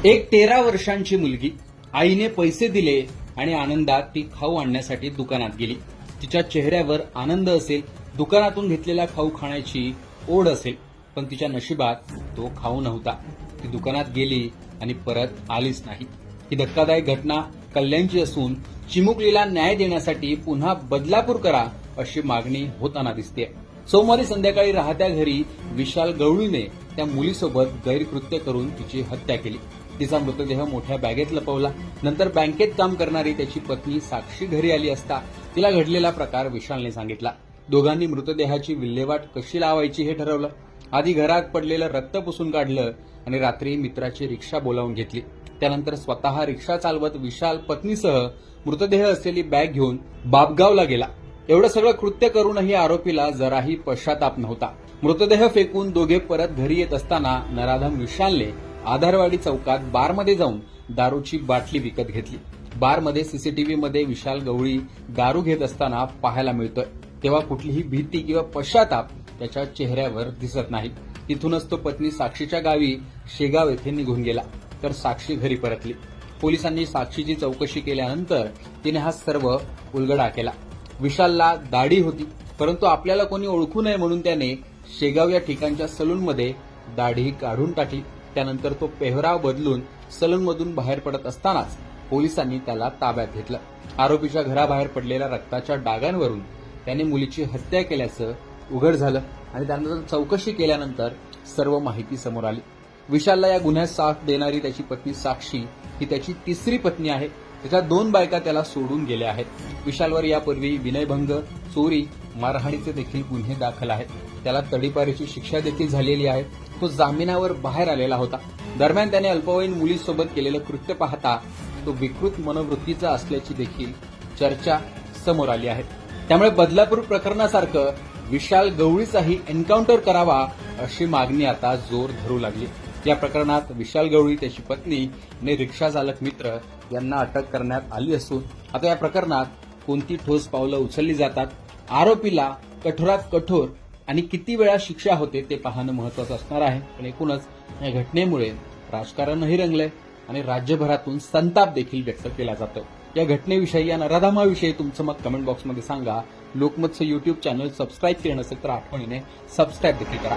एक 13 वर्षांची मुलगी आईने पैसे दिले आणि आनंदात ती खाऊ आणण्यासाठी दुकानात गेली. तिच्या चेहऱ्यावर आनंद असेल, दुकानातून घेतलेला खाऊ खाण्याची ओढ असेल, पण तिच्या नशिबात तो खाऊ नव्हता. ती दुकानात गेली आणि परत आलीच नाही. ही धक्कादायक घटना कल्याणची असून चिमुकलीला न्याय देण्यासाठी पुन्हा बदलापूर करा अशी मागणी होताना दिसते. सोमवारी संध्याकाळी राहत्या घरी विशाल गवळीने त्या मुलीसोबत गैरकृत्य करून तिची हत्या केली. तिचा मृतदेह मोठ्या बॅगेत लपवला. नंतर बँकेत काम करणारी त्याची पत्नी साक्षी घरी आली असता तिला घडलेला प्रकार विशालने सांगितला. दोघांनी मृतदेहाची विल्हेवाट कशी लावायची हे ठरवलं. आधी घरात पडलेलं रक्त पुसून काढलं आणि रात्री मित्राची रिक्षा बोलावून घेतली. त्यानंतर स्वतः रिक्षा चालवत विशाल पत्नीसह मृतदेह असलेली बॅग घेऊन बापगावला गेला. एवढं सगळं कृत्य करूनही आरोपीला जराही पश्चाताप नव्हता. मृतदेह फेकून दोघे परत घरी येत असताना नराधम विशालने आधारवाडी चौकात बारमध्ये जाऊन दारूची बाटली विकत घेतली. बारमध्ये सीसीटीव्हीमध्ये विशाल गवळी दारू घेत असताना पाहायला मिळतोय. तेव्हा कुठलीही भीती किंवा पश्चाताप त्याच्या चेहऱ्यावर दिसत नाही. तिथूनच तो पत्नी साक्षीच्या गावी शेगाव येथे निघून गेला, तर साक्षी घरी परतली. पोलिसांनी साक्षीची चौकशी केल्यानंतर तिने हा सर्व उलगडा केला. विशालला दाढी होती, परंतु आपल्याला कोणी ओळखू नये म्हणून त्याने शेगाव या ठिकाणच्या सलूनमध्ये दाढी काढून टाकली. त्यानंतर तो पेहराव बदलून सलूनमधून बाहेर पडत असतानाच पोलिसांनी त्याला ताब्यात घेतलं. आरोपीच्या घराबाहेर पडलेल्या रक्ताच्या डागांवरून त्याने मुलीची हत्या केल्याचं उघड झालं आणि त्यानंतर चौकशी केल्यानंतर सर्व माहिती समोर आली. विशालला या गुन्ह्यात साथ देणारी त्याची पत्नी साक्षी ही त्याची तिसरी पत्नी आहे. त्याच्या 2 बायका त्याला सोडून गेल्या आहेत. विशालवर यापूर्वी विनयभंग, चोरी, मारहाणीचे देखील गुन्हे दाखल आहेत. त्याला तडीपारीची शिक्षा देखील झालेली आहे. तो जामिनावर बाहेर आलेला होता. दरम्यान त्याने अल्पवयीन मुलीसोबत केलेलं कृत्य पाहता तो विकृत मनोवृत्तीचा असल्याची देखील चर्चा समोर आली आहे. त्यामुळे बदलापूर प्रकरणासारखं विशाल गवळीचाही एन्काउंटर करावा अशी मागणी आता जोर धरू लागली. या प्रकरणात विशाल गवळी, त्याची पत्नी आणि रिक्षा चालक मित्र यांना अटक करण्यात आली असून आता या प्रकरणात कोणती ठोस पावलं उचलली जातात, आरोपीला कठोरात कठोर आणि किती वेळा शिक्षा होते ते पाहणं महत्वाचं असणार आहे. पण एकूणच या घटनेमुळे राजकारणही रंगलंय आणि राज्यभरातून संताप देखील व्यक्त केला जातो. या घटनेविषयी, या नराधमाविषयी तुमचं मत कमेंट बॉक्समध्ये सांगा. लोकमतचं युट्यूब चॅनल सबस्क्राईब केलं नसेल तर आठवणीने सबस्क्राईब देखील करा.